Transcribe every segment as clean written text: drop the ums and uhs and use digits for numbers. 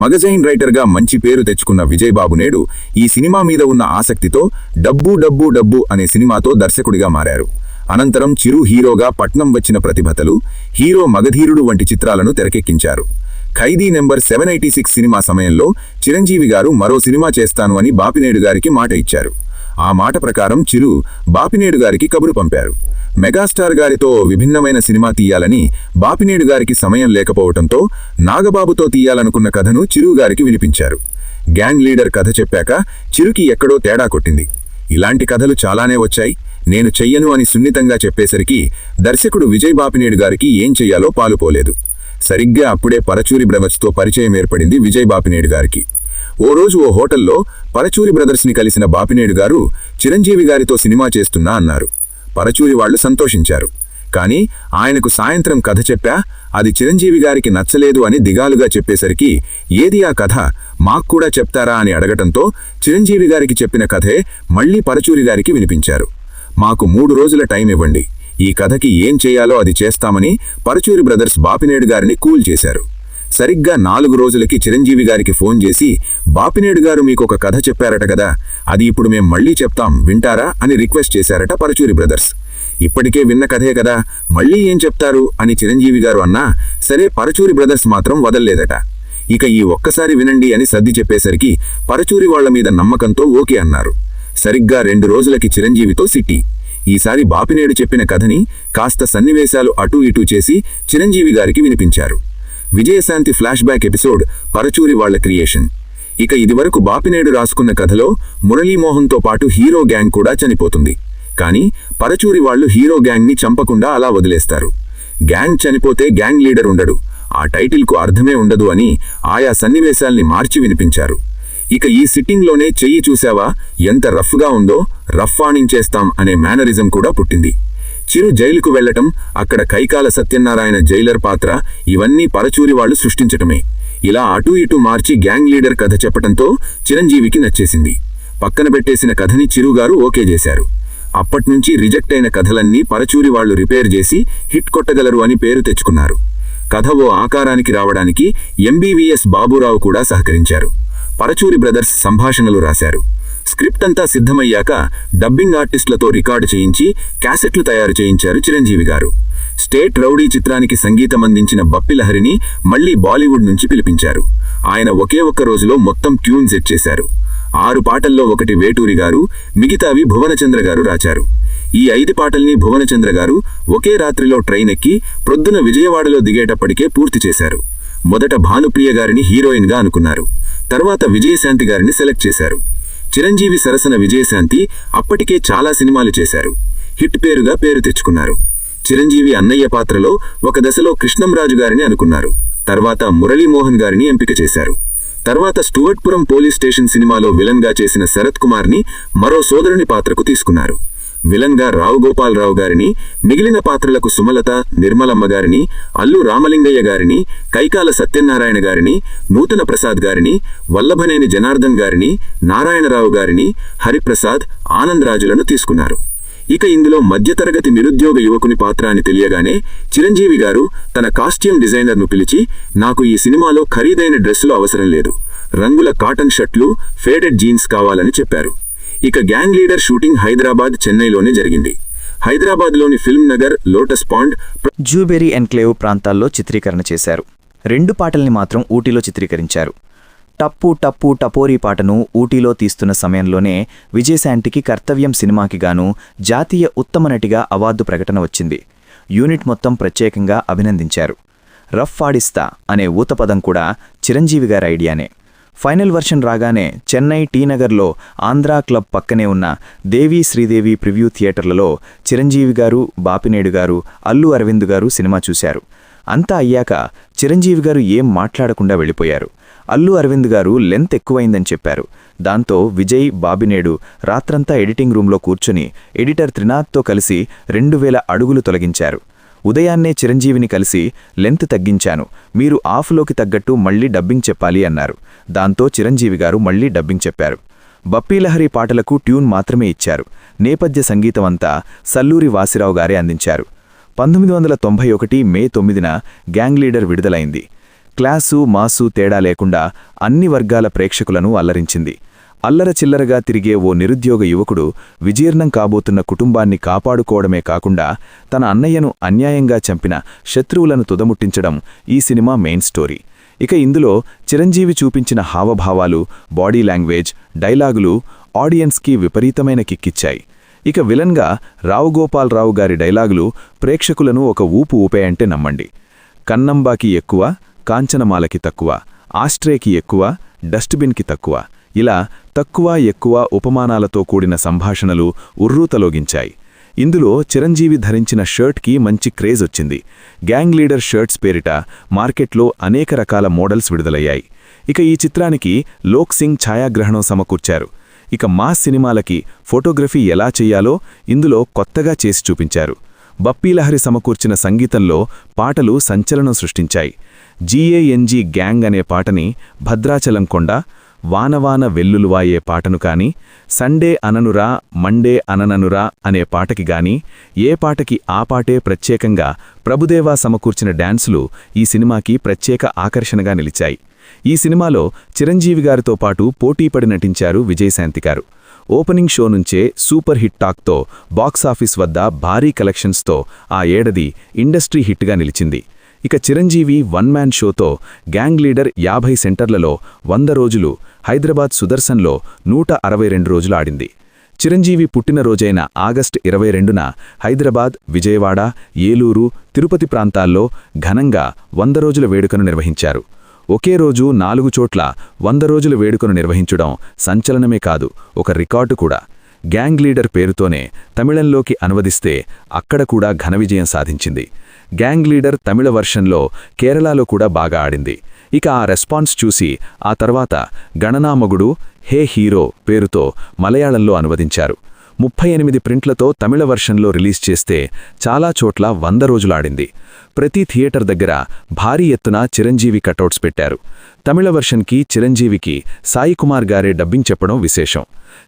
మగజైన్ రైటర్గా మంచి పేరు తెచ్చుకున్న విజయ్ బాబు నేడు ఈ సినిమా మీద ఉన్న ఆసక్తితో డబ్బు డబ్బు డబ్బు అనే సినిమాతో దర్శకుడిగా మారారు. అనంతరం చిరు హీరోగా పట్నం వచ్చిన ప్రతిభతలు, హీరో మగధీరుడు వంటి చిత్రాలను తెరకెక్కించారు. ఖైదీ నెంబర్ 786 సినిమా సమయంలో చిరంజీవి గారు మరో సినిమా చేస్తాను అని బాపినేడు గారికి మాట ఇచ్చారు. ఆ మాట ప్రకారం చిరు బాపినేడు గారికి కబురు పంపారు. మెగాస్టార్ గారితో విభిన్నమైన సినిమా తీయాలని బాపినేడు గారికి సమయం లేకపోవటంతో నాగబాబుతో తీయాలనుకున్న కథను చిరు గారికి వినిపించారు. గ్యాంగ్ లీడర్ కథ చెప్పాక చిరుకి ఎక్కడో తేడా కొట్టింది. ఇలాంటి కథలు చాలానే వచ్చాయి, నేను చెయ్యను అని సున్నితంగా చెప్పేసరికి దర్శకుడు విజయ్ బాపినేడు గారికి ఏం చెయ్యాలో పాలుపోలేదు. సరిగ్గా అప్పుడే పరచూరి బ్రదర్స్తో పరిచయం ఏర్పడింది విజయ్ బాపినేడు గారికి. ఓ రోజు ఓ హోటల్లో పరచూరి బ్రదర్స్ని కలిసిన బాపినేడు గారు చిరంజీవి గారితో సినిమా చేస్తున్నా అన్నారు. పరచూరి వాళ్లు సంతోషించారు. కానీ ఆయనకు సాయంత్రం కథ చెప్పా, అది చిరంజీవి గారికి నచ్చలేదు అని దిగాలుగా చెప్పేసరికి ఏది ఆ కథ, మాక్కూడా చెప్తారా అని అడగటంతో చిరంజీవి గారికి చెప్పిన కథే మళ్లీ పరచూరి గారికి వినిపించారు. మాకు 3 రోజుల టైం ఇవ్వండి, ఈ కథకి ఏం చేయాలో అది చేస్తామని పరచూరి బ్రదర్స్ బాపినేడు గారిని కూల్ చేశారు. సరిగ్గా 4 రోజులకి చిరంజీవి గారికి ఫోన్ చేసి, బాపినేడు గారు మీకొక కథ చెప్పారట కదా, అది ఇప్పుడు మేం మళ్లీ చెప్తాం, వింటారా అని రిక్వెస్ట్ చేశారట పరచూరి బ్రదర్స్. ఇప్పటికే విన్న కథే కదా, మళ్లీ ఏం చెప్తారు అని చిరంజీవి గారు అన్నా సరే పరచూరి బ్రదర్స్ మాత్రం వదల్లేదట. ఇక ఈ ఒక్కసారి వినండి అని సర్ది చెప్పేసరికి పరచూరి వాళ్ల మీద నమ్మకంతో ఓకే అన్నారు. సరిగ్గా 2 రోజులకి చిరంజీవితో సిటీ. ఈసారి బాపినేడు చెప్పిన కథని కాస్త సన్నివేశాలు అటూ ఇటూ చేసి చిరంజీవి గారికి వినిపించారు. Vijayashanti flash back episode Paruchuri వాళ్ల క్రియేషన్. ఇక ఇదివరకు బాపినేడు రాసుకున్న కథలో మురళీమోహన్తో పాటు హీరో గ్యాంగ్ కూడా చనిపోతుంది. కానీ పరచూరి వాళ్లు హీరో గ్యాంగ్ని చంపకుండా అలా వదిలేస్తారు. గ్యాంగ్ చనిపోతే గ్యాంగ్ లీడర్ ఉండడు, ఆ టైటిల్కు అర్థమే ఉండదు అని ఆయా సన్నివేశాల్ని మార్చి వినిపించారు. ఇక ఈ సిట్టింగ్లోనే చెయ్యి చూశావా ఎంత రఫ్గా ఉందో, రఫ్ఫాణించేస్తాం అనే మేనరిజం కూడా పుట్టింది. చిరు జైలుకు వెళ్లటం, అక్కడ కైకాల సత్యనారాయణ జైలర్ పాత్ర, ఇవన్నీ పరచూరి వాళ్లు సృష్టించటమే. ఇలా అటూ ఇటూ మార్చి గ్యాంగ్ లీడర్ కథ చెప్పటంతో చిరంజీవికి నచ్చేసింది. పక్కన పెట్టేసిన కథని చిరుగారు ఓకే చేశారు. అప్పట్నుంచి రిజెక్ట్ అయిన కథలన్నీ పరచూరి వాళ్లు రిపేర్ చేసి హిట్ కొట్టగలరు అని పేరు తెచ్చుకున్నారు. కథ ఓ ఆకారానికి రావడానికి ఎంబీవీఎస్ బాబురావు కూడా సహకరించారు. పరచూరి బ్రదర్స్ సంభాషణలు రాశారు. స్క్రిప్ట్ అంతా సిద్ధమయ్యాక డబ్బింగ్ ఆర్టిస్టులతో రికార్డు చేయించి క్యాసెట్లు తయారు చేయించారు చిరంజీవి గారు. స్టేట్ రౌడీ చిత్రానికి సంగీతం అందించిన బప్పి లహరిని మళ్లీ బాలీవుడ్ నుంచి పిలిపించారు. ఆయన ఒకే ఒక్క రోజులో మొత్తం ట్యూన్ సెట్ చేశారు. 6 పాటల్లో 1 వేటూరి గారు, మిగతావి భువనచంద్ర గారు రాశారు. ఈ 5 పాటల్ని భువనచంద్ర గారు ఒకే రాత్రిలో ట్రైన్ ఎక్కి ప్రొద్దున విజయవాడలో దిగేటప్పటికే పూర్తి చేశారు. మొదట భానుప్రియ గారిని హీరోయిన్గా అనుకున్నారు. తర్వాత విజయశాంతి గారిని సెలెక్ట్ చేశారు. చిరంజీవి సరసన విజయశాంతి అప్పటికే చాలా సినిమాలు చేశారు. హిట్ పేరుగా పేరు తెచ్చుకున్నారు. చిరంజీవి అన్నయ్య పాత్రలో ఒక దశలో కృష్ణంరాజు గారిని అనుకున్నారు. తర్వాత మురళీమోహన్ గారిని ఎంపిక చేశారు. తర్వాత స్టూవర్ట్పురం పోలీస్ స్టేషన్ సినిమాలో విలన్గా చేసిన శరత్ కుమార్ని మరో సోదరుని పాత్రకు తీసుకున్నారు. విలన్గా రావు గోపాలరావు గారిని, మిగిలిన పాత్రలకు సుమలత, నిర్మలమ్మ గారిని, అల్లు రామలింగయ్య గారిని, కైకాల సత్యనారాయణ గారిని, నూతన ప్రసాద్ గారిని, వల్లభనేని జనార్దన్ గారిని, నారాయణరావు గారిని, హరిప్రసాద్, ఆనందరాజులను తీసుకున్నారు. ఇక ఇందులో మధ్యతరగతి నిరుద్యోగ యువకుని పాత్ర అని తెలియగానే చిరంజీవి గారు తన కాస్ట్యూమ్ డిజైనర్ను పిలిచి, నాకు ఈ సినిమాలో ఖరీదైన డ్రెస్సులు అవసరం లేదు, రంగుల కాటన్ షర్ట్లు, ఫేడెడ్ జీన్స్ కావాలని చెప్పారు. ఇక గ్యాంగ్ లీడర్ షూటింగ్ హైదరాబాద్, చెన్నైలోనే జరిగింది. హైదరాబాద్లోని ఫిల్మ్ నగర్, లోటస్ పాండ్, జూబెరీ ఎన్క్లేవ్ ప్రాంతాల్లో చిత్రీకరణ చేశారు. 2 పాటల్ని మాత్రం ఊటీలో చిత్రీకరించారు. టప్పు టప్పు టపోరీ పాటను ఊటీలో తీస్తున్న సమయంలోనే విజయశాంతికి కర్తవ్యం సినిమాకి గాను జాతీయ ఉత్తమ నటిగా అవార్డు ప్రకటన వచ్చింది. యూనిట్ మొత్తం ప్రత్యేకంగా అభినందించారు. రఫ్ ఆడిస్తా అనే ఊతపదం కూడా చిరంజీవి గారి ఐడియానే. ఫైనల్ వర్షన్ రాగానే చెన్నై టీనగర్లో ఆంధ్రా క్లబ్ పక్కనే ఉన్న దేవీ శ్రీదేవి ప్రివ్యూ థియేటర్లలో చిరంజీవి గారు, బాపినేడు గారు, అల్లు అరవింద్ గారు సినిమా చూశారు. అంతా అయ్యాక చిరంజీవి గారు ఏం మాట్లాడకుండా వెళ్ళిపోయారు. అల్లు అరవింద్ గారు లెంత్ ఎక్కువైందని చెప్పారు. దాంతో విజయ్, బాపినేడు రాత్రంతా ఎడిటింగ్ రూంలో కూర్చుని ఎడిటర్ త్రినాథ్తో కలిసి 2000 అడుగులు తొలగించారు. ఉదయాన్నే చిరంజీవిని కలిసి లెంత్ తగ్గించాను, మీరు ఆఫ్లోకి తగ్గట్టు మళ్లీ డబ్బింగ్ చెప్పాలి అన్నారు. దాంతో చిరంజీవి గారు మళ్లీ డబ్బింగ్ చెప్పారు. బప్పీలహరి పాటలకు ట్యూన్ మాత్రమే ఇచ్చారు. నేపథ్య సంగీతమంతా సల్లూరి వాసిరావు గారే అందించారు. 1991 మే 9న గ్యాంగ్ లీడర్ విడుదలైంది. క్లాసు మాసు తేడా లేకుండా అన్ని వర్గాల ప్రేక్షకులను అల్లరించింది. అల్లరచిల్లరగా తిరిగే ఓ నిరుద్యోగ యువకుడు విజీర్ణం కాబోతున్న కుటుంబాన్ని కాపాడుకోవడమే కాకుండా తన అన్నయ్యను అన్యాయంగా చంపిన శత్రువులను తుదముట్టించడం ఈ సినిమా మెయిన్ స్టోరీ. ఇక ఇందులో చిరంజీవి చూపించిన హావభావాలు, బాడీ లాంగ్వేజ్, డైలాగులు ఆడియన్స్కి విపరీతమైన కిక్కిచ్చాయి. ఇక విలన్గా రావుగోపాలరావు గారి డైలాగులు ప్రేక్షకులను ఒక ఊపు ఊపేయంటే నమ్మండి. కన్నంబాకి ఎక్కువ, కాంచనమాలకి తక్కువ, ఆస్ట్రేకి ఎక్కువ, డస్ట్బిన్కి తక్కువ, ఇలా తక్కువ ఎక్కువ ఉపమానాలతో కూడిన సంభాషణలు ఉర్రూతలోగించాయి. ఇందులో చిరంజీవి ధరించిన షర్ట్కి మంచి క్రేజ్ వచ్చింది. గ్యాంగ్ లీడర్ షర్ట్స్ పేరిట మార్కెట్లో అనేక రకాల మోడల్స్ విడుదలయ్యాయి. ఇక ఈ చిత్రానికి లోక్ సింగ్ ఛాయాగ్రహణం సమకూర్చారు. ఇక మాస్ సినిమాలకి ఫోటోగ్రఫీ ఎలా చెయ్యాలో ఇందులో కొత్తగా చేసి చూపించారు. బప్పీలహరి సమకూర్చిన సంగీతంలో పాటలు సంచలనం సృష్టించాయి. GANG గ్యాంగ్ అనే పాటని భద్రాచలం కొండ, వానవాన వెల్లులువాయే పాటను కాని, సండే అననురా మండే అనననురా అనే పాటకి గాని, ఏ పాటకి ఆ పాటే ప్రత్యేకంగా ప్రభుదేవా సమకూర్చిన డాన్సులు ఈ సినిమాకి ప్రత్యేక ఆకర్షణగా నిలిచాయి. ఈ సినిమాలో చిరంజీవి గారితో పాటు పోటీపడి నటించారు విజయశాంతి గారు. ఓపెనింగ్ షో నుంచే సూపర్ హిట్ టాక్తో బాక్సాఫీస్ వద్ద భారీ కలెక్షన్స్తో ఆ ఏడాది ఇండస్ట్రీ హిట్గా నిలిచింది. ఇక చిరంజీవి వన్ మ్యాన్ షోతో గ్యాంగ్ లీడర్ 50 సెంటర్లలో 100 రోజులు, హైదరాబాద్ సుదర్శన్లో 162 రోజులు ఆడింది. చిరంజీవి పుట్టినరోజైన ఆగస్టు 22న హైదరాబాద్, విజయవాడ, ఏలూరు, తిరుపతి ప్రాంతాల్లో ఘనంగా 100 రోజుల వేడుకను నిర్వహించారు. ఒకే రోజు 4 చోట్ల 100 రోజుల వేడుకను నిర్వహించడం సంచలనమే కాదు, ఒక రికార్డు కూడా. గ్యాంగ్ లీడర్ పేరుతోనే తమిళంలోకి అనువదిస్తే అక్కడ కూడా ఘన విజయం సాధించింది. గ్యాంగ్ లీడర్ తమిళ వర్షన్లో కేరళలో కూడా బాగా ఆడింది. ఇక ఆ రెస్పాన్స్ చూసి ఆ తర్వాత గణనామగుడు హే హీరో పేరుతో మలయాళంలో అనువదించారు. 38 ప్రింట్లతో తమిళ వర్షన్లో రిలీజ్ చేస్తే చాలా చోట్ల 100 రోజులాడింది. ప్రతి థియేటర్ దగ్గర భారీ ఎత్తున చిరంజీవి కటౌట్స్ పెట్టారు. తమిళ వర్షన్కి చిరంజీవికి సాయికుమార్ గారే డబ్బింగ్ చెప్పడం విశేషం.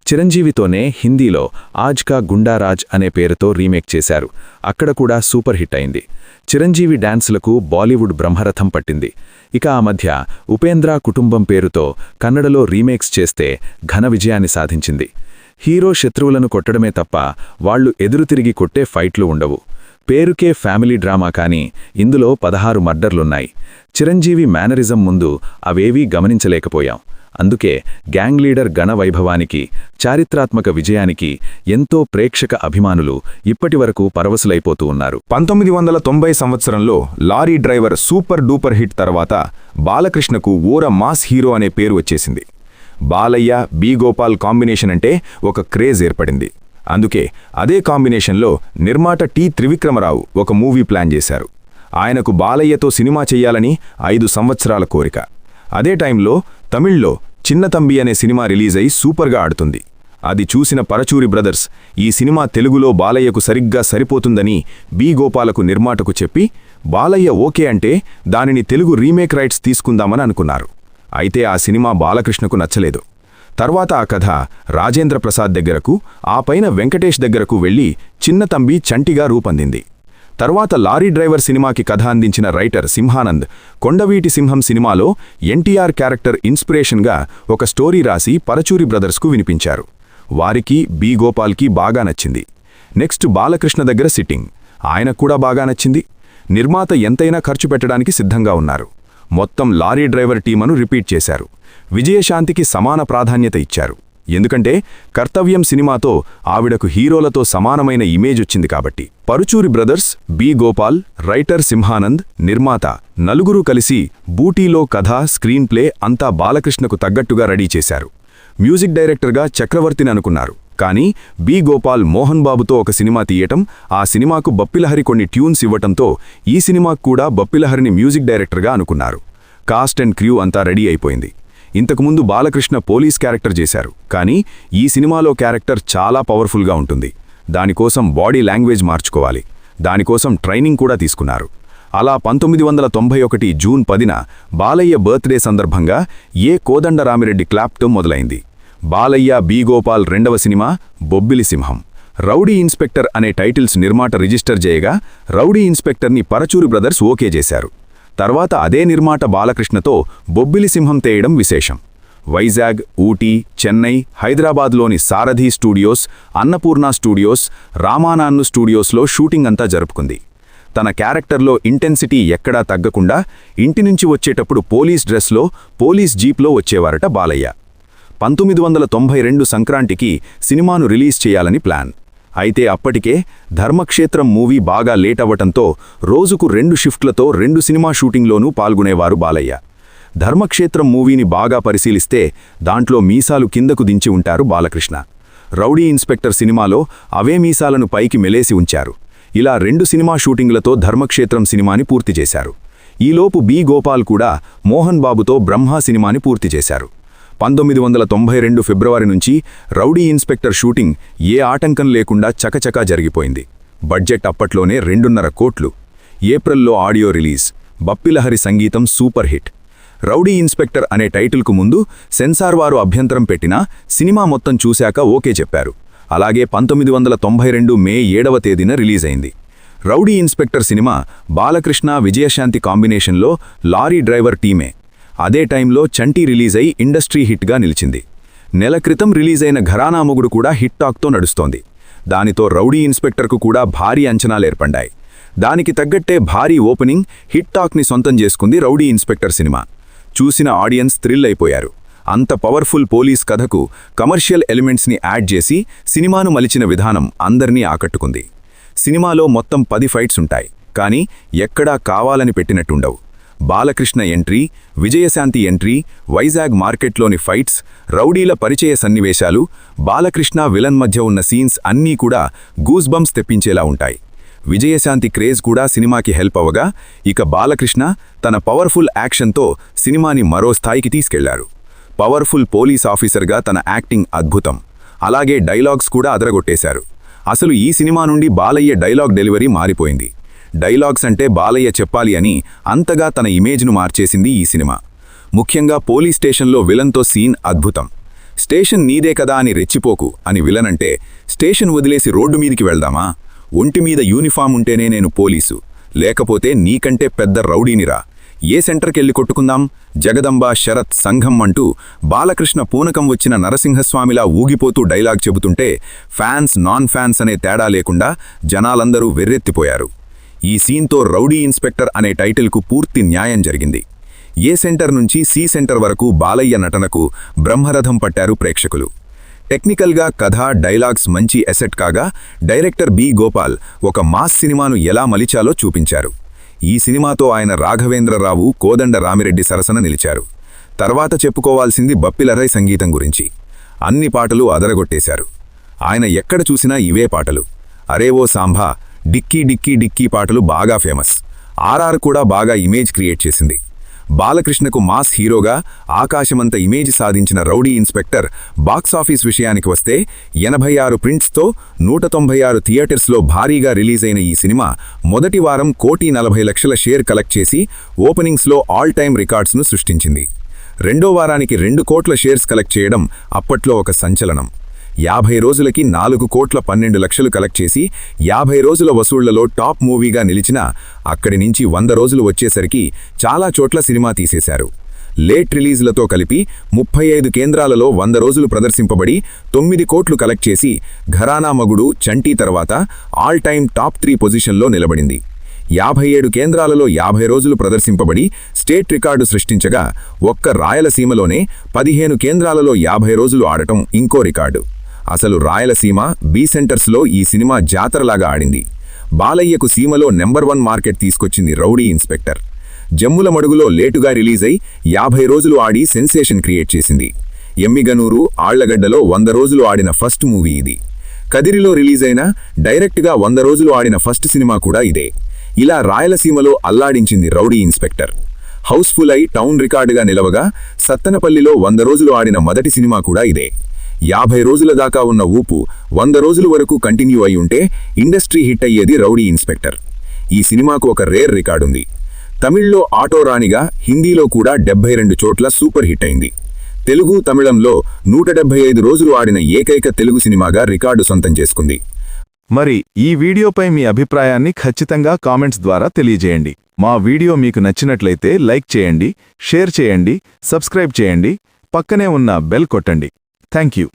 చిరంజీవితోనే హిందీలో ఆజ్ కా గుండారాజ్ అనే పేరుతో రీమేక్ చేశారు. అక్కడ కూడా సూపర్ హిట్ అయింది. చిరంజీవి డాన్సులకు బాలీవుడ్ బ్రహ్మరథం పట్టింది. ఇక ఆ మధ్య ఉపేంద్ర కుటుంబం పేరుతో కన్నడలో రీమేక్స్ చేస్తే ఘన విజయాన్ని సాధించింది. హీరో శత్రువులను కొట్టడమే తప్ప వాళ్లు ఎదురుతిరిగి కొట్టే ఫైట్లు ఉండవు. పేరుకే ఫ్యామిలీ డ్రామా కానీ ఇందులో 16 మర్డర్లున్నాయి. చిరంజీవి మేనరిజం ముందు అవేవీ గమనించలేకపోయాం. అందుకే గ్యాంగ్ లీడర్ ఘన వైభవానికి, చారిత్రాత్మక విజయానికి ఎంతో ప్రేక్షక అభిమానులు ఇప్పటివరకు పరవశులైపోతూ ఉన్నారు. 1990 సంవత్సరంలో lorry driver super duper hit తర్వాత బాలకృష్ణకు ఓర మాస్ హీరో అనే పేరు వచ్చేసింది. బాలయ్య, బి గోపాల్ కాంబినేషన్ అంటే ఒక క్రేజ్ ఏర్పడింది. అందుకే అదే కాంబినేషన్లో నిర్మాత టి త్రివిక్రమరావు ఒక మూవీ ప్లాన్ చేశారు. ఆయనకు బాలయ్యతో సినిమా చెయ్యాలని 5 సంవత్సరాల కోరిక. అదే టైంలో తమిళ్లో చిన్న తంబి అనే సినిమా రిలీజ్ అయి సూపర్గా ఆడుతుంది. అది చూసిన పరచూరి బ్రదర్స్ ఈ సినిమా తెలుగులో బాలయ్యకు సరిగ్గా సరిపోతుందని బి గోపాలకు నిర్మాతకు చెప్పి బాలయ్య ఓకే అంటే దానిని తెలుగు రీమేక్ రైట్స్ తీసుకుందామని అనుకున్నారు. అయితే ఆ సినిమా బాలకృష్ణకు నచ్చలేదు. తర్వాత ఆ కథ రాజేంద్ర ప్రసాద్ దగ్గరకు, ఆ పైన వెంకటేష్ దగ్గరకు వెళ్లి చిన్న తంబి చంటిగా రూపొందింది. తర్వాత లారీ డ్రైవర్ సినిమాకి కథ అందించిన రైటర్ సింహానంద్ కొండవీటి సింహం సినిమాలో ఎన్టీఆర్ క్యారెక్టర్ ఇన్స్పిరేషన్గా ఒక స్టోరీ రాసి పరచూరి బ్రదర్స్కు వినిపించారు. వారికి, బి గోపాల్కి బాగా నచ్చింది. నెక్స్ట్ బాలకృష్ణ దగ్గర సిట్టింగ్, ఆయనకు కూడా బాగా నచ్చింది. నిర్మాత ఎంతైనా ఖర్చు పెట్టడానికి సిద్ధంగా ఉన్నారు. మొత్తం లారీ డ్రైవర్ టీమను రిపీట్ చేశారు. విజయశాంతికి సమాన ప్రాధాన్యత ఇచ్చారు. ఎందుకంటే కర్తవ్యం సినిమాతో ఆవిడకు హీరోలతో సమానమైన ఇమేజ్ వచ్చింది కాబట్టి. Paruchuri brothers, B Gopal, writer Simhanand, నిర్మాత నలుగురు కలిసి బూటీలో కథ, స్క్రీన్ ప్లే అంతా బాలకృష్ణకు తగ్గట్టుగా రెడీ చేశారు. మ్యూజిక్ డైరెక్టర్గా చక్రవర్తిని అనుకున్నారు. కానీ బి గోపాల్ మోహన్ బాబుతో ఒక సినిమా తీయటం, ఆ సినిమాకు బప్పిలహరి కొన్ని ట్యూన్స్ ఇవ్వటంతో ఈ సినిమాకు కూడా బప్పిలహరిని మ్యూజిక్ డైరెక్టర్గా అనుకున్నారు. కాస్ట్ అండ్ క్రూ అంతా రెడీ అయిపోయింది. ఇంతకుముందు బాలకృష్ణ పోలీస్ క్యారెక్టర్ చేశారు. కానీ ఈ సినిమాలో క్యారెక్టర్ చాలా పవర్ఫుల్గా ఉంటుంది. దానికోసం బాడీ లాంగ్వేజ్ మార్చుకోవాలి. దానికోసం ట్రైనింగ్ కూడా తీసుకున్నారు. అలా 1991 జూన్ 10న బాలయ్య బర్త్డే సందర్భంగా ఏ కోదండరామిరెడ్డి క్లాప్తో మొదలైంది. బాలయ్య, బి గోపాల్ రెండవ సినిమా బొబ్బిలి సింహం. రౌడీ ఇన్స్పెక్టర్ అనే టైటిల్స్ నిర్మాత రిజిస్టర్ చేయగా రౌడీ ఇన్స్పెక్టర్ని పరచూరి బ్రదర్స్ ఓకే చేశారు. తర్వాత అదే నిర్మాత బాలకృష్ణతో బొబ్బిలి సింహం తేయడం విశేషం. వైజాగ్, ఊటీ, చెన్నై, హైదరాబాద్లోని సారథి స్టూడియోస్, అన్నపూర్ణ స్టూడియోస్, రామానాన్ను స్టూడియోస్లో షూటింగ్ అంతా జరుపుకుంది. తన క్యారెక్టర్లో ఇంటెన్సిటీ ఎక్కడా తగ్గకుండా ఇంటి నుంచి వచ్చేటప్పుడు పోలీస్ డ్రెస్లో, పోలీస్ జీప్లో వచ్చేవారట బాలయ్య. 1992 సంక్రాంతికి సినిమాను రిలీజ్ చేయాలని ప్లాన్. అయితే అప్పటికే ధర్మక్షేత్రం మూవీ బాగా లేట్ అవ్వటంతో రోజుకు 2 షిఫ్ట్లతో 2 సినిమా షూటింగ్లోనూ పాల్గొనేవారు బాలయ్య. ధర్మక్షేత్రం మూవీని బాగా పరిశీలిస్తే దాంట్లో మీసాలు కిందకు దించి ఉంటారు బాలకృష్ణ. రౌడీ ఇన్స్పెక్టర్ సినిమాలో అవే మీసాలను పైకి మెలేసి ఉంచారు. ఇలా 2 సినిమా షూటింగ్లతో ధర్మక్షేత్రం సినిమాని పూర్తి చేశారు. ఈలోపు బి. గోపాల్ కూడా మోహన్ బాబుతో బ్రహ్మా సినిమాని పూర్తి చేశారు. 1992 ఫిబ్రవరి నుంచి రౌడీ ఇన్స్పెక్టర్ షూటింగ్ ఏ ఆటంకం లేకుండా చకచకా జరిగిపోయింది. బడ్జెట్ అప్పట్లోనే 2.5 కోట్లు. ఏప్రిల్లో ఆడియో రిలీజ్. బప్పిలహరి సంగీతం సూపర్ హిట్. రౌడీ ఇన్స్పెక్టర్ అనే టైటిల్కు ముందు సెన్సార్ వారు అభ్యంతరం పెట్టినా సినిమా మొత్తం చూశాక ఓకే చెప్పారు. అలాగే 1992 మే 7వ తేదీన రిలీజ్ అయింది. Rowdy inspector cinema Balakrishna, Vijayashanti కాంబినేషన్లో లారీ డ్రైవర్ టీమే. అదే టైంలో చంటి రిలీజ్ అయి ఇండస్ట్రీ హిట్గా నిలిచింది. నెల క్రితం రిలీజ్ అయిన ఘరానా మొగుడు కూడా హిట్ టాక్తో నడుస్తోంది. దానితో రౌడీ ఇన్స్పెక్టర్కు కూడా భారీ అంచనాలేర్పడ్డాయి. దానికి తగ్గట్టే భారీ ఓపెనింగ్, హిట్ టాక్ని సొంతం చేసుకుంది రౌడీ ఇన్స్పెక్టర్ సినిమా. చూసిన ఆడియన్స్ థ్రిల్ అయిపోయారు. అంత పవర్ఫుల్ పోలీస్ కథకు కమర్షియల్ ఎలిమెంట్స్ని యాడ్ చేసి సినిమాను మలిచిన విధానం అందర్నీ ఆకట్టుకుంది. సినిమాలో మొత్తం 10 ఫైట్స్ ఉంటాయి, కానీ ఎక్కడా కావాలని పెట్టినట్టుండవు. బాలకృష్ణ ఎంట్రీ, విజయశాంతి ఎంట్రీ, వైజాగ్ మార్కెట్లోని ఫైట్స్, రౌడీల పరిచయ సన్నివేశాలు, బాలకృష్ణ విలన్ మధ్య ఉన్న సీన్స్ అన్నీ కూడా గూస్ బంప్స్ తెప్పించేలా ఉంటాయి. విజయశాంతి క్రేజ్ కూడా సినిమాకి హెల్ప్ అవగా ఇక బాలకృష్ణ తన పవర్ఫుల్ యాక్షన్తో సినిమాని మరో స్థాయికి తీసుకెళ్లారు. పవర్ఫుల్ పోలీస్ ఆఫీసర్గా తన యాక్టింగ్ అద్భుతం. అలాగే డైలాగ్స్ కూడా అదరగొట్టేశారు. అసలు ఈ సినిమా నుండి బాలయ్య డైలాగ్ డెలివరీ మారిపోయింది. డైలాగ్స్ అంటే బాలయ్య చెప్పాలి అని అంతగా తన ఇమేజ్ను మార్చేసింది ఈ సినిమా. ముఖ్యంగా పోలీస్ స్టేషన్లో విలన్తో సీన్ అద్భుతం. స్టేషన్ నీదే కదా అని రెచ్చిపోకు అని విలన్ అంటే, స్టేషన్ వదిలేసి రోడ్డు మీదికి వెళ్దామా, ఒంటి మీద యూనిఫామ్ ఉంటేనే నేను పోలీసు, లేకపోతే నీకంటే పెద్ద రౌడీనిరా, ఏ సెంటర్కెళ్ళి కొట్టుకుందాం, జగదంబ, శరత్, సంఘం అంటూ బాలకృష్ణ పూనకం వచ్చిన నరసింహస్వామిలా ఊగిపోతూ డైలాగ్ చెబుతుంటే ఫ్యాన్స్, నాన్ ఫ్యాన్స్ అనే తేడా లేకుండా జనాలందరూ వెర్రెత్తిపోయారు. ఈ సీన్తో రౌడీ ఇన్స్పెక్టర్ అనే టైటిల్కు పూర్తి న్యాయం జరిగింది. ఏ సెంటర్ నుంచి సి సెంటర్ వరకు బాలయ్య నటనకు బ్రహ్మరథం పట్టారు ప్రేక్షకులు. టెక్నికల్గా కథ, డైలాగ్స్ మంచి ఎసెట్ కాగా డైరెక్టర్ బి. గోపాల్ ఒక మాస్ సినిమాను ఎలా మలిచాలో చూపించారు. ఈ సినిమాతో ఆయన రాఘవేంద్రరావు, కోదండ రామిరెడ్డి సరసన నిలిచారు. తర్వాత చెప్పుకోవాల్సింది బప్పిలహరి సంగీతం గురించి. అన్ని పాటలు అదరగొట్టేశారు. ఆయన ఎక్కడ చూసినా ఇవే పాటలు. అరేవో సాంబా, డిక్కీ డిక్కీ డిక్కీ పాటలు బాగా ఫేమస్. ఆర్ఆర్ కూడా బాగా ఇమేజ్ క్రియేట్ చేసింది. బాలకృష్ణకు మాస్ హీరోగా ఆకాశమంత ఇమేజ్ సాధించిన రౌడీ ఇన్స్పెక్టర్ బాక్సాఫీస్ విషయానికి వస్తే 86 ప్రింట్స్తో 196 థియేటర్స్లో భారీగా రిలీజ్ అయిన ఈ సినిమా మొదటి వారం 1,40,00,000 షేర్ కలెక్ట్ చేసి ఓపెనింగ్స్లో ఆల్ టైమ్ రికార్డ్స్ను సృష్టించింది. రెండో వారానికి 2 కోట్ల షేర్స్ కలెక్ట్ చేయడం అప్పట్లో ఒక సంచలనం. 50 రోజులకి 4,12,00,000 కలెక్ట్ చేసి 50 రోజుల వసూళ్లలో టాప్ మూవీగా నిలిచినా అక్కడి నుంచి 100 రోజులు వచ్చేసరికి చాలా చోట్ల సినిమా తీసేశారు. లేట్ రిలీజ్లతో కలిపి 35 కేంద్రాలలో 100 రోజులు ప్రదర్శింపబడి 9 కోట్లు కలెక్ట్ చేసి ఘరానా మగుడు, చంటి తర్వాత ఆల్ టైమ్ టాప్ 3 పొజిషన్లో నిలబడింది. 57 కేంద్రాలలో 50 రోజులు ప్రదర్శింపబడి స్టేట్ రికార్డు సృష్టించగా ఒక్క రాయలసీమలోనే 15 కేంద్రాలలో 50 రోజులు ఆడటం ఇంకో రికార్డు. అసలు రాయలసీమ, బి సెంటర్స్లో ఈ సినిమా జాతరలాగా ఆడింది. బాలయ్యకు సీమలో నెంబర్ 1 మార్కెట్ తీసుకొచ్చింది రౌడీ ఇన్స్పెక్టర్. జమ్ముల మడుగులో లేటుగా రిలీజ్ అయి 50 రోజులు ఆడి సెన్సేషన్ క్రియేట్ చేసింది. ఎమ్మిగనూరు, ఆళ్లగడ్డలో 100 రోజులు ఆడిన ఫస్ట్ మూవీ ఇది. కదిరిలో రిలీజ్ అయిన డైరెక్ట్గా 100 రోజులు ఆడిన ఫస్ట్ సినిమా కూడా ఇదే. ఇలా రాయలసీమలో అల్లాడించింది రౌడీ ఇన్స్పెక్టర్. హౌస్ఫుల్ అయి టౌన్ రికార్డుగా నిలవగా సత్తెనపల్లిలో 100 రోజులు ఆడిన మొదటి సినిమా కూడా ఇదే. 50 రోజుల దాకా ఉన్న ఊపు 100 రోజుల వరకు కంటిన్యూ అయి ఉంటే ఇండస్ట్రీ హిట్ అయ్యేది రౌడీ ఇన్స్పెక్టర్. ఈ సినిమాకు ఒక రేర్ రికార్డుంది. తమిళ్లో ఆటో రాణిగా, హిందీలో కూడా 72 చోట్ల సూపర్ హిట్ అయింది. తెలుగు, తమిళంలో 175 రోజులు ఆడిన ఏకైక తెలుగు సినిమాగా రికార్డు సొంతం చేసుకుంది. మరి ఈ వీడియోపై మీ అభిప్రాయాన్ని ఖచ్చితంగా కామెంట్స్ ద్వారా తెలియజేయండి. మా వీడియో మీకు నచ్చినట్లయితే లైక్ చేయండి, షేర్ చేయండి, సబ్స్క్రైబ్ చేయండి, పక్కనే ఉన్న బెల్ కొట్టండి. Thank you.